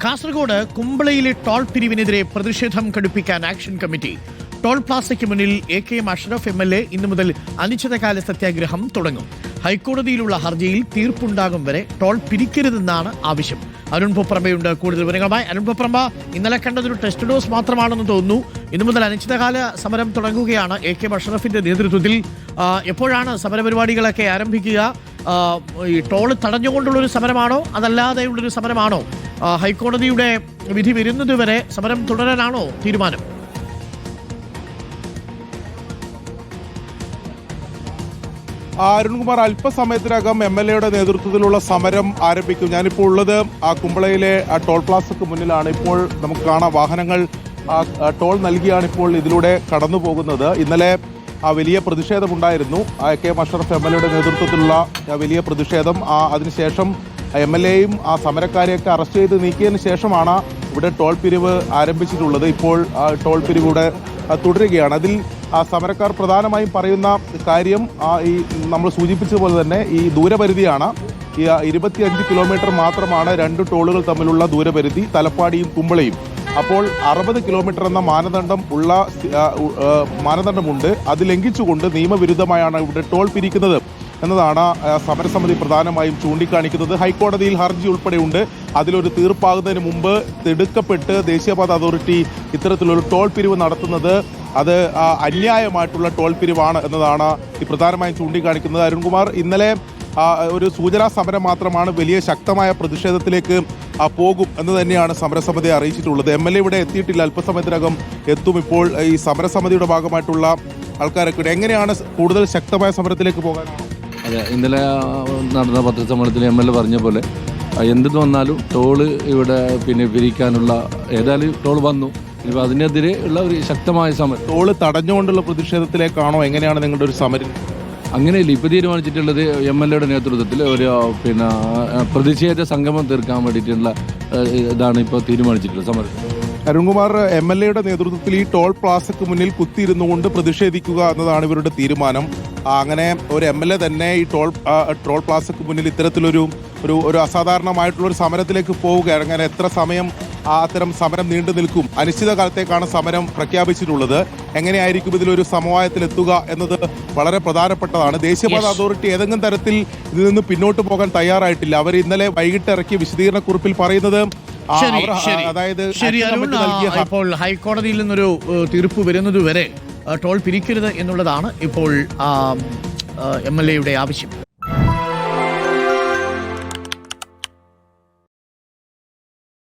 Kasaragod കുമ്പളയിലെ toll പിരിവിനെതിരെ പ്രതിഷേധം കടുപ്പിക്കാൻ action committee. Toll പ്ലാസയ്ക്ക് മുന്നിൽ AK Ashraf MLA ഇന്നു മുതൽ അനിശ്ചിതകാല സത്യാഗ്രഹം തുടങ്ങും. ഹൈക്കോടതിയിലുള്ള ഹർജിയിൽ തീർപ്പുണ്ടാകും വരെ ടോൾ പിരിക്കരുതെന്നാണ് ആവശ്യം. അരുൺ പൊപ്രമ്പയുണ്ട് കൂടുതൽ വിവരങ്ങളുമായി. അരുൺ പൊപ്രമ്പ, ഇന്നലെ കണ്ടതൊരു ടെസ്റ്റ് ഡോസ് മാത്രമാണെന്ന് തോന്നുന്നു. ഇന്നു മുതൽ അനിശ്ചിതകാല സമരം തുടങ്ങുകയാണ് AK അഷ്റഫിന്റെ നേതൃത്വത്തിൽ. എപ്പോഴാണ് സമരപരിപാടികളൊക്കെ ആരംഭിക്കുക? ഈ ടോള് തടഞ്ഞുകൊണ്ടുള്ളൊരു സമരമാണോ അതല്ലാതെയുള്ളൊരു സമരമാണോ? ഹൈക്കോടതിയുടെ വിധി വരുന്നതുവരെ സമരം തുടരാനാണോ തീരുമാനം? അരുൺകുമാർ, അല്പസമയത്തിനകം MLA നേതൃത്വത്തിലുള്ള സമരം ആരംഭിക്കും. ഞാനിപ്പോൾ ഉള്ളത് കുമ്പളയിലെ ടോൾ പ്ലാസയ്ക്ക് മുന്നിലാണ്. ഇപ്പോൾ നമുക്ക് കാണാം, വാഹനങ്ങൾ ടോൾ നൽകിയാണ് ഇപ്പോൾ ഇതിലൂടെ കടന്നു പോകുന്നത്. ഇന്നലെ വലിയ പ്രതിഷേധമുണ്ടായിരുന്നു. AK അഷ്റഫ് MLA നേതൃത്വത്തിലുള്ള വലിയ പ്രതിഷേധം. അതിനുശേഷം MLAയും സമരക്കാരെയൊക്കെ അറസ്റ്റ് ചെയ്ത് നീക്കിയതിന് ശേഷമാണ് ഇവിടെ ടോൾ പിരിവ് ആരംഭിച്ചിട്ടുള്ളത്. ഇപ്പോൾ ടോൾ പിരിവ് ഇവിടെ തുടരുകയാണ്. അതിൽ സമരക്കാർ പ്രധാനമായും പറയുന്ന കാര്യം ഈ നമ്മൾ സൂചിപ്പിച്ചതുപോലെ തന്നെ ഈ ദൂരപരിധിയാണ്. ഈ 25 കിലോമീറ്റർ മാത്രമാണ് രണ്ട് ടോളുകൾ തമ്മിലുള്ള ദൂരപരിധി, തലപ്പാടിയും കുമ്പളയും. അപ്പോൾ 60 കിലോമീറ്റർ എന്ന മാനദണ്ഡമുണ്ട്. അത് ലംഘിച്ചുകൊണ്ട് നിയമവിരുദ്ധമായാണ് ഇവിടെ ടോൾ പിരിക്കുന്നത് എന്നതാണ് സമരസമിതി പ്രധാനമായും ചൂണ്ടിക്കാണിക്കുന്നത്. ഹൈക്കോടതിയിൽ ഹർജി ഉൾപ്പെടെയുണ്ട്. അതിലൊരു തീർപ്പാകുന്നതിന് മുമ്പ് തിടുക്കപ്പെട്ട് ദേശീയപാത അതോറിറ്റി ഇത്തരത്തിലൊരു ടോൾ പിരിവ് നടത്തുന്നത് അത് അന്യായമായിട്ടുള്ള ടോൾ പിരിവാണ് എന്നതാണ് ഈ പ്രധാനമായും ചൂണ്ടിക്കാണിക്കുന്നത്. അരുൺകുമാർ, ഇന്നലെ ഒരു സൂചനാ സമരം മാത്രമാണ്. വലിയ ശക്തമായ പ്രതിഷേധത്തിലേക്ക് പോകും എന്ന് തന്നെയാണ് സമരസമിതി അറിയിച്ചിട്ടുള്ളത്. MLA ഇവിടെ എത്തിയിട്ടില്ല, അല്പസമയത്തിനകം എത്തും. ഇപ്പോൾ ഈ സമരസമിതിയുടെ ഭാഗമായിട്ടുള്ള ആൾക്കാരൊക്കെ എങ്ങനെയാണ് കൂടുതൽ ശക്തമായ സമരത്തിലേക്ക് പോകാനാണ്? അതെ, ഇന്നലെ നടന്ന പത്രസമ്മേളനത്തിൽ MLA പറഞ്ഞ പോലെ എന്തെന്ന് വന്നാലും ടോള് ഇവിടെ പിരിക്കാനുള്ള ഏതായാലും ടോൾ വന്നു. ഇപ്പം അതിനെതിരെ ഉള്ള ഒരു ശക്തമായ സമരം. ടോള് തടഞ്ഞുകൊണ്ടുള്ള പ്രതിഷേധത്തിലേക്കാണോ? എങ്ങനെയാണ് നിങ്ങളുടെ ഒരു സമരം? അങ്ങനെയല്ല, ഇപ്പോൾ തീരുമാനിച്ചിട്ടുള്ളത് MLA നേതൃത്വത്തിൽ ഒരു പ്രതിഷേധ സംഗമം തീർക്കാൻ വേണ്ടിയിട്ടുള്ള ഇതാണ് ഇപ്പോൾ തീരുമാനിച്ചിട്ടുള്ളത് സമരം. അരുൺകുമാർ, MLA നേതൃത്വത്തിൽ ഈ ടോൾ പ്ലാസയ്ക്ക് മുന്നിൽ കുത്തിയിരുന്നുകൊണ്ട് പ്രതിഷേധിക്കുക എന്നതാണ് ഇവരുടെ തീരുമാനം. അങ്ങനെ ഒരു MLA തന്നെ ഈ ടോൾ പ്ലാസയ്ക്ക് മുന്നിൽ ഇത്തരത്തിലൊരു ഒരു അസാധാരണമായിട്ടുള്ളൊരു സമരത്തിലേക്ക് പോവുകയാണ്. അങ്ങനെ എത്ര സമയം അത്തരം സമരം നീണ്ടു നിൽക്കും? അനിശ്ചിതകാലത്തേക്കാണ് സമരം പ്രഖ്യാപിച്ചിട്ടുള്ളത്. എങ്ങനെയായിരിക്കും ഇതിലൊരു സമവായത്തിലെത്തുക എന്നത് വളരെ പ്രധാനപ്പെട്ടതാണ്. ദേശീയപാത അതോറിറ്റി ഏതെങ്കിലും തരത്തിൽ ഇതിൽ നിന്ന് പിന്നോട്ട് പോകാൻ തയ്യാറായിട്ടില്ല. അവർ ഇന്നലെ വൈകിട്ട് ഇറക്കിയ വിശദീകരണക്കുറിപ്പിൽ പറയുന്നത് ഇപ്പോൾ ഹൈക്കോടതിയിൽ നിന്നൊരു തീർപ്പ് വരുന്നതുവരെ ടോൾ പിരിക്കരുത് എന്നുള്ളതാണ് ഇപ്പോൾ MLA ആവശ്യം.